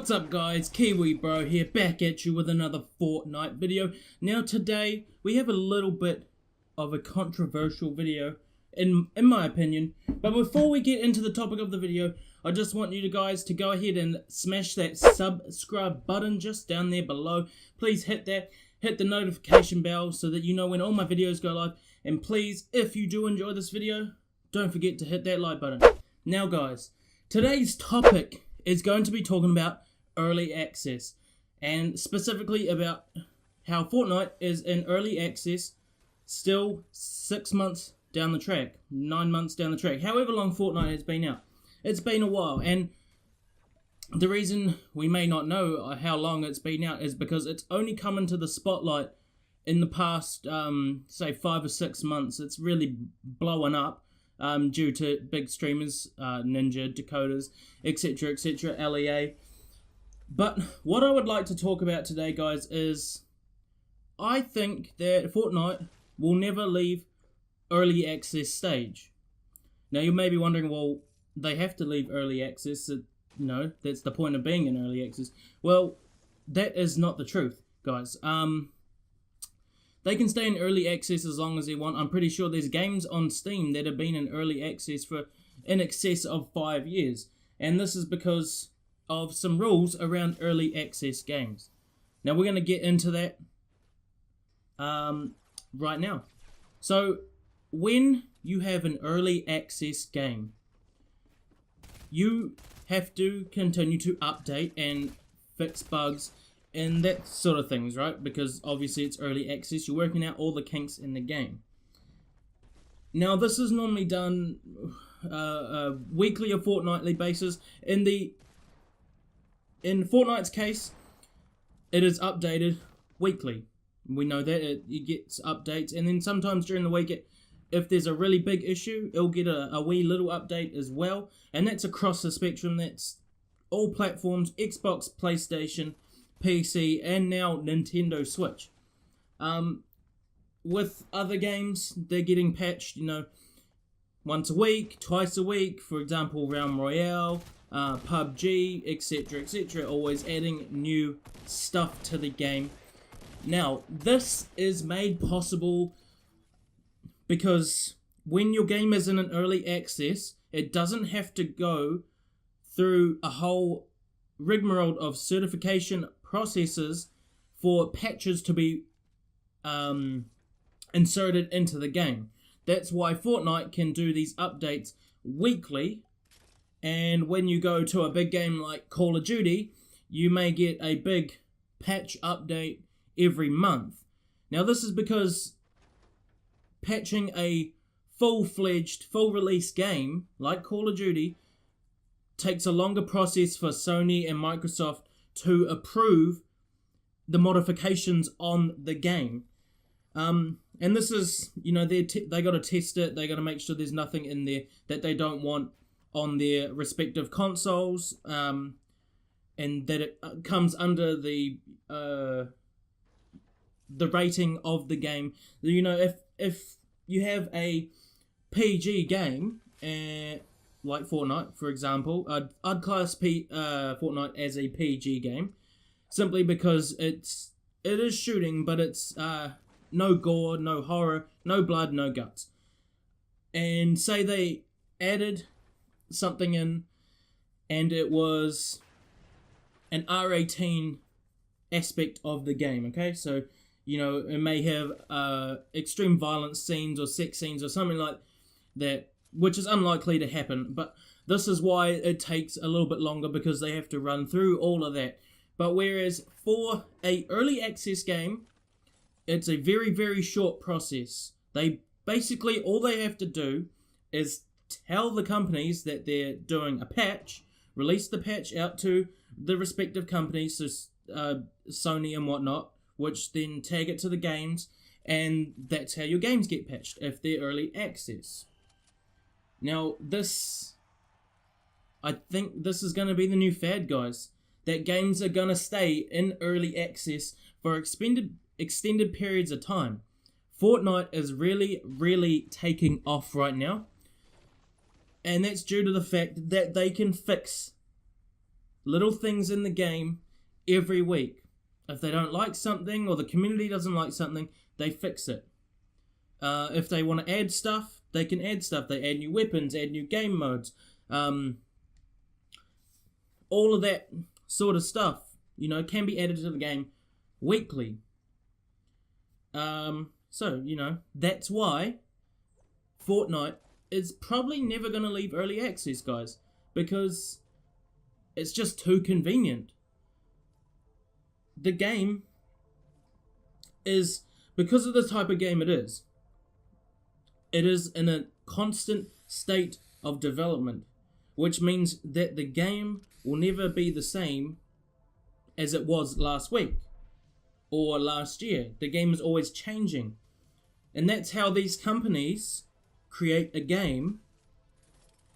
What's up guys, Kiwi Bro here, back at you with another Fortnite video. Now today, we have a little bit of a controversial video, in my opinion. But before we get into the topic of the video, I just want you guys to go ahead and smash that subscribe button just down there below. Please hit that, hit the notification bell so that you know when all my videos go live. And please, if you do enjoy this video, don't forget to hit that like button. Now guys, today's topic is going to be talking about early access, and specifically about how Fortnite is in early access still 6 months down the track, 9 months down the track, however long Fortnite has been out. It's been a while, and the reason we may not know how long it's been out is because it's only come into the spotlight in the past, say 5 or 6 months. It's really blowing up. Due to big streamers, Ninja, Dakotas, etc, LEA. But what I would like to talk about today, guys, is I think that Fortnite will never leave early access stage. Now you may be wondering, well, they have to leave early access. No, that's the point of being in early access. Well, that is not the truth, guys. They can stay in early access as long as they want. I'm pretty sure there's games on Steam that have been in early access for in excess of 5 years. And this is because of some rules around early access games. Now we're going to get into that right now. So when you have an early access game, you have to continue to update and fix bugs and that sort of things, right? Because obviously it's early access, you're working out all the kinks in the game. Now this is normally done weekly or fortnightly basis. In Fortnite's case, it is updated weekly. We know that it gets updates, and then sometimes during the week, if there's a really big issue, it'll get a wee little update as well, and that's across the spectrum. That's all platforms: Xbox, PlayStation, PC, and now Nintendo Switch. With other games, they're getting patched, once a week, twice a week. For example, Realm Royale, PUBG, etc, always adding new stuff to the game. Now, this is made possible because when your game is in an early access, it doesn't have to go through a whole rigmarole of certification processes for patches to be inserted into the game. That's why Fortnite can do these updates weekly, and when you go to a big game like Call of Duty, you may get a big patch update every month. Now this is because patching a full-fledged, full-release game like Call of Duty takes a longer process for Sony and Microsoft to approve the modifications on the game. And this is, they got to test it, they got to make sure there's nothing in there that they don't want on their respective consoles, and that it comes under the rating of the game. If you have a PG game, like Fortnite, for example, I'd class Fortnite as a PG game, simply because it is shooting, but it's no gore, no horror, no blood, no guts. And say they added something in, and it was an R18 aspect of the game, okay? So, it may have extreme violence scenes or sex scenes or something like that, which is unlikely to happen, but this is why it takes a little bit longer, because they have to run through all of that. But whereas for a early access game, it's a very, very short process. They basically, all they have to do is tell the companies that they're doing a patch, release the patch out to the respective companies, so Sony and whatnot, which then tag it to the games, and that's how your games get patched if they're early access. Now, I think this is going to be the new fad, guys. That games are going to stay in early access for extended periods of time. Fortnite is really, really taking off right now. And that's due to the fact that they can fix little things in the game every week. If they don't like something or the community doesn't like something, they fix it. If they want to add stuff, they can add stuff. They add new weapons, add new game modes, all of that sort of stuff, can be added to the game weekly. So, that's why Fortnite is probably never going to leave early access, guys, because it's just too convenient. The game is, because of the type of game it is in a constant state of development, which means that the game will never be the same as it was last week or last year. The game is always changing. And that's how these companies create a game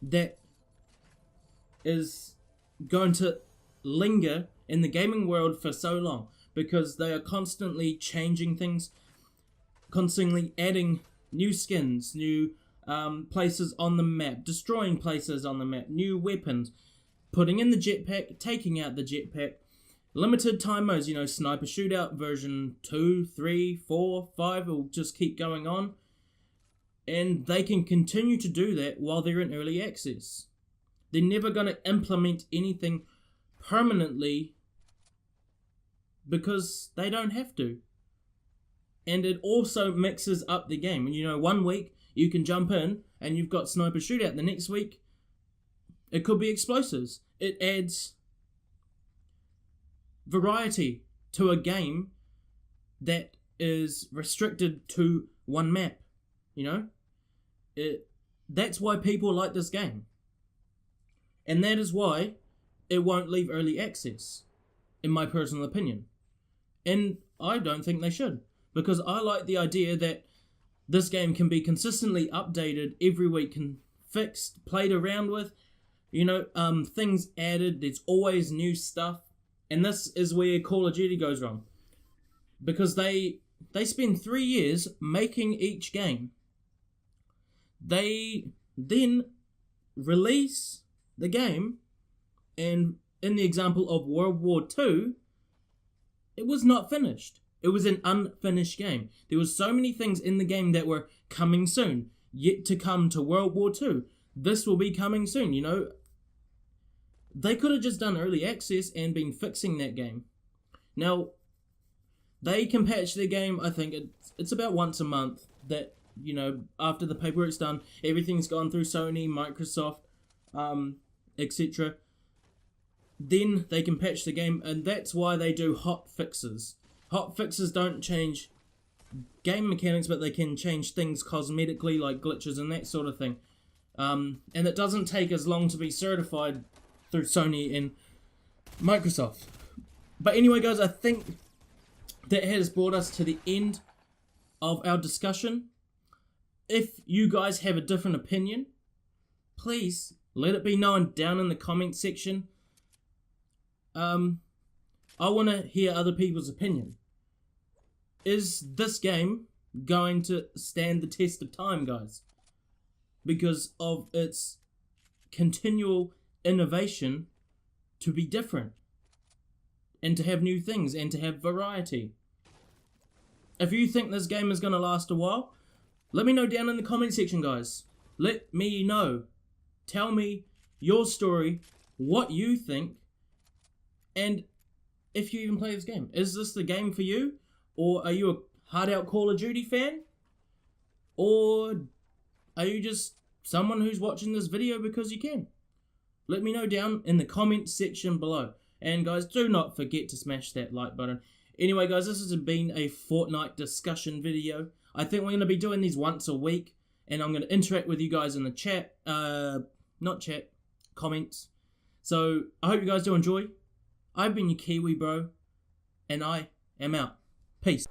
that is going to linger in the gaming world for so long, because they are constantly changing things, constantly adding new skins, new places on the map, destroying places on the map, new weapons, putting in the jetpack, taking out the jetpack, limited time modes, sniper shootout version 2, 3, 4, 5, will just keep going on. And they can continue to do that while they're in early access. They're never going to implement anything permanently because they don't have to. And it also mixes up the game. And 1 week you can jump in and you've got sniper shootout. The next week it could be explosives. It adds variety to a game that is restricted to one map. That's why people like this game. And that is why it won't leave early access, in my personal opinion. And I don't think they should, because I like the idea that this game can be consistently updated every week, and fixed, played around with, things added. There's always new stuff. And this is where Call of Duty goes wrong, because they spend 3 years making each game. They then release the game, and in the example of World War II, it was not finished. It was an unfinished game. There were so many things in the game that were coming soon, yet to come to World War II. This will be coming soon, They could have just done early access and been fixing that game. Now, they can patch their game, I think it's about once a month, that, after the paperwork's done, everything's gone through Sony, Microsoft, etc. Then they can patch the game, and that's why they do hot fixes. Hot fixes don't change game mechanics, but they can change things cosmetically, like glitches and that sort of thing. And it doesn't take as long to be certified through Sony and Microsoft. But anyway, guys, I think that has brought us to the end of our discussion. If you guys have a different opinion, please let it be known down in the comment section. I want to hear other people's opinion. Is this game going to stand the test of time, guys? Because of its continual innovation to be different, and to have new things, and to have variety. If you think this game is going to last a while, let me know down in the comment section, guys. Let me know. Tell me your story, what you think, and if you even play this game. Is this the game for you? Or are you a hard-out Call of Duty fan? Or are you just someone who's watching this video because you can? Let me know down in the comment section below. And guys, do not forget to smash that like button. Anyway, guys, this has been a Fortnite discussion video. I think we're going to be doing these once a week. And I'm going to interact with you guys in the chat. Not chat, comments. So, I hope you guys do enjoy. I've been your Kiwi bro. And I am out. Peace.